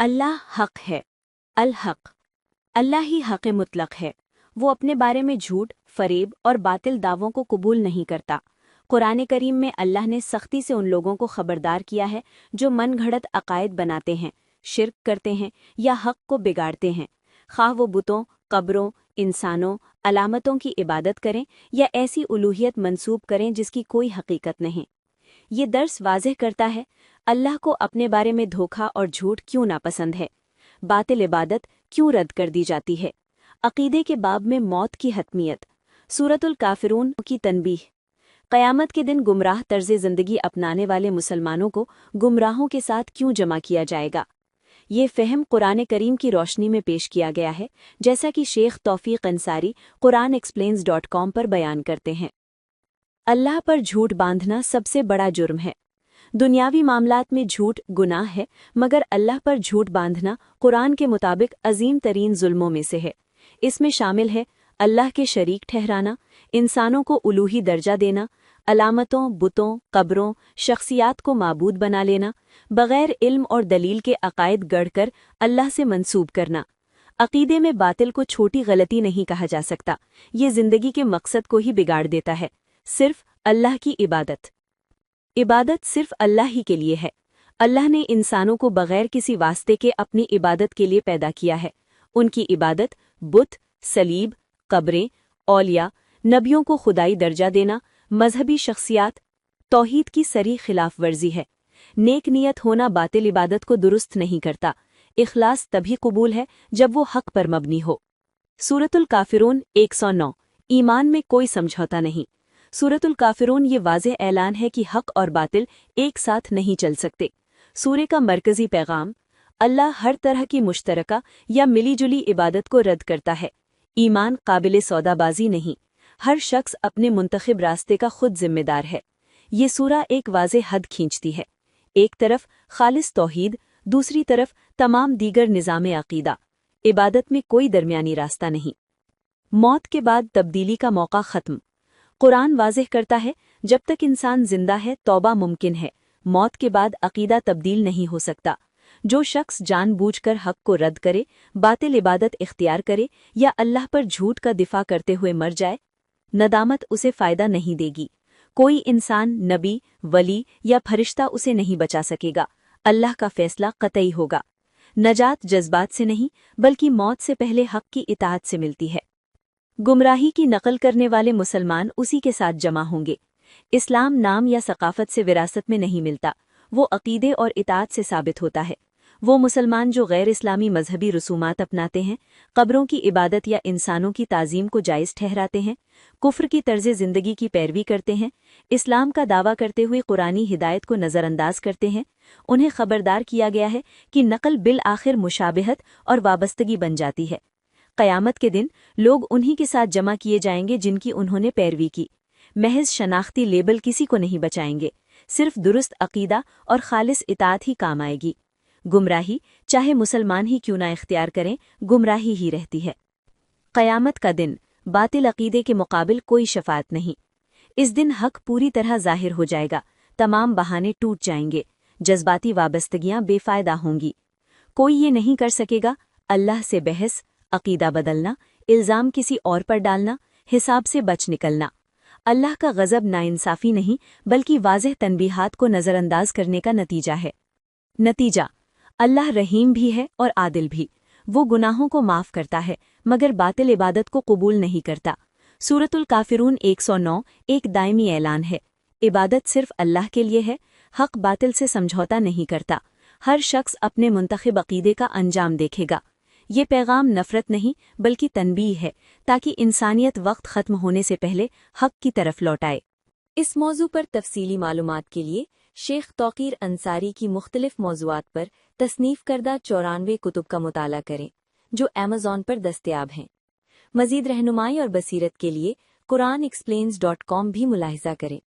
अल्लाह हक है। अल-हक, अल्लाह ही हक मुतलक है। वो अपने बारे में झूठ, फरेब और बातिल दावों को कबूल नहीं करता। कुरान करीम में अल्लाह ने सख्ती से उन लोगों को खबरदार किया है जो मन घड़त अकायद बनाते हैं, शिर्क करते हैं या हक को बिगाड़ते हैं, खाह वो बुतों, कब्रों, इंसानों, अलामतों की इबादत करें या ऐसी उलूहियत मंसूब करें जिसकी कोई हकीकत नहीं। ये दर्स वाज़ेह करता है अल्लाह को अपने बारे में धोखा और झूठ क्यों नापसंद है, बातिल इबादत क्यों रद्द कर दी जाती है। अकीदे के बाब में मौत की हतमियत, सूरतुल काफिरून की तनबीह। क़यामत के दिन गुमराह तर्ज़ ज़िंदगी अपनाने वाले मुसलमानों को गुमराहों के साथ क्यों जमा किया जाएगा। ये फ़हम कुरान करीम की रोशनी में पेश किया गया है, जैसा कि शेख तौफीक अंसारी quranexplains.com पर बयान करते हैं। अल्लाह पर झूठ बांधना सबसे बड़ा जुर्म है। दुनियावी मामलात में झूठ गुनाह है, मगर अल्लाह पर झूठ बांधना कुरान के मुताबिक अजीम तरीन जुल्मों में से है। इसमें शामिल है अल्लाह के शरीक ठहराना, इंसानों को उलूही दर्जा देना, अलामतों, बुतों, कब्रों, शख्सियात को माबूद बना लेना, बग़ैर इल्म और दलील के अकायद गढ़कर अल्लाह से मंसूब करना। अकीदे में बातिल को छोटी गलती नहीं कहा जा सकता। ये ज़िंदगी के मकसद को ही बिगाड़ देता है। सिर्फ अल्लाह की इबादत। इबादत सिर्फ अल्लाह ही के लिए है। अल्लाह ने इंसानों को बग़ैर किसी वास्ते के अपनी इबादत के लिए पैदा किया है। उनकी इबादत बुत, सलीब, कब्रें, औलिया, नबियों को खुदाई दर्जा देना, मजहबी शख्सियात, तौहीद की सरी खिलाफ वर्जी है। नेक नियत होना बातिल इबादत को दुरुस्त नहीं करता। इखलास तभी कबूल है जब वो हक पर मबनी हो। सूरतुल काफिरून 109। ईमान में कोई समझौता नहीं। सूरतुल काफिरून ये वाज़ेह ऐलान है कि हक और बातिल एक साथ नहीं चल सकते। सूरे का मरकजी पैगाम, अल्लाह हर तरह की मुश्तरका या मिलीजुली इबादत को रद्द करता है। ईमान काबिल सौदाबाजी नहीं। हर शख्स अपने मुंतखब रास्ते का खुद जिम्मेदार है। ये सूरा एक वाज़ेह हद खींचती है। एक तरफ खालिस तौहीद, दूसरी तरफ तमाम दीगर निज़ाम अकीदा। इबादत में कोई दरमियानी रास्ता नहीं। मौत के बाद तब्दीली का मौका ख़त्म। कुरान वाज़ेह करता है जब तक इंसान जिंदा है तौबा मुमकिन है। मौत के बाद अकीदा तब्दील नहीं हो सकता। जो शख्स जानबूझकर हक को रद्द करे, बातिल इबादत इख्तियार करे या अल्लाह पर झूठ का दिफा करते हुए मर जाए, नदामत उसे फ़ायदा नहीं देगी। कोई इंसान, नबी, वली या फरिश्ता उसे नहीं बचा सकेगा। अल्लाह का फैसला कतई होगा। नजात जज्बात से नहीं बल्कि मौत से पहले हक की इताअत से मिलती है। गुमराही की नकल करने वाले मुसलमान उसी के साथ जमा होंगे। इस्लाम नाम या सकाफत से विरासत में नहीं मिलता, वो अकीदे और इताअत से साबित होता है। वो मुसलमान जो गैर इस्लामी मजहबी रसूमात अपनाते हैं, कब्रों की इबादत या इंसानों की ताज़ीम को जायज़ ठहराते हैं, कुफ्र की तर्ज़ ज़िंदगी की पैरवी करते हैं, इस्लाम का दावा करते हुए कुरानी हिदायत को नज़रअंदाज करते हैं, उन्हें खबरदार किया गया है कि नकल बिल आखिर मुशाबिहत और वाबस्तगी बन जाती है। क़यामत के दिन लोग उन्हीं के साथ जमा किए जाएंगे जिनकी उन्होंने पैरवी की। महज शनाख्ती लेबल किसी को नहीं बचाएंगे। सिर्फ दुरुस्त अकीदा और खालिस इताअत ही काम आएगी। गुमराही चाहे मुसलमान ही क्यों ना इख्तियार करें, गुमराही ही रहती है। क़यामत का दिन, बातिल अकीदे के मुकाबिल कोई शफाअत नहीं। इस दिन हक पूरी तरह ज़ाहिर हो जाएगा। तमाम बहाने टूट जाएंगे। जज्बाती वाबस्तगियाँ बेफ़ायदा होंगी। कोई ये नहीं कर सकेगा अल्लाह से बहस, अकीदा बदलना, इल्ज़ाम किसी और पर डालना, हिसाब से बच निकलना। अल्लाह का गज़ब नाइंसाफ़ी नहीं बल्कि वाज़ेह तनबीहात को नज़रअंदाज करने का नतीजा है। नतीजा, अल्लाह रहीम भी है और आदिल भी। वो गुनाहों को माफ़ करता है मगर बातिल इबादत को कबूल नहीं करता। सूरतुल काफिरून 109 एक दायमी ऐलान है। इबादत सिर्फ अल्लाह के लिए है। हक बातिल से समझौता नहीं करता। हर शख्स अपने मुंतखब अकीदे का अंजाम देखेगा। ये पैगाम नफ़रत नहीं बल्कि तनबीह है, ताकि इंसानियत वक्त ख़त्म होने से पहले हक की तरफ लौट आए। इस मौजू पर तफसीली मालूमात के लिए शेख तौकीर अंसारी की मुख्तलिफ मौज़ूआत पर तसनीफ़ करदा 94 कुतुब का मुताला करें, जो अमेज़ॉन पर दस्तयाब हैं। मज़ीद रहनुमाई और बसीरत के लिए quranexplains.com भी मुलाहिज़ा करें।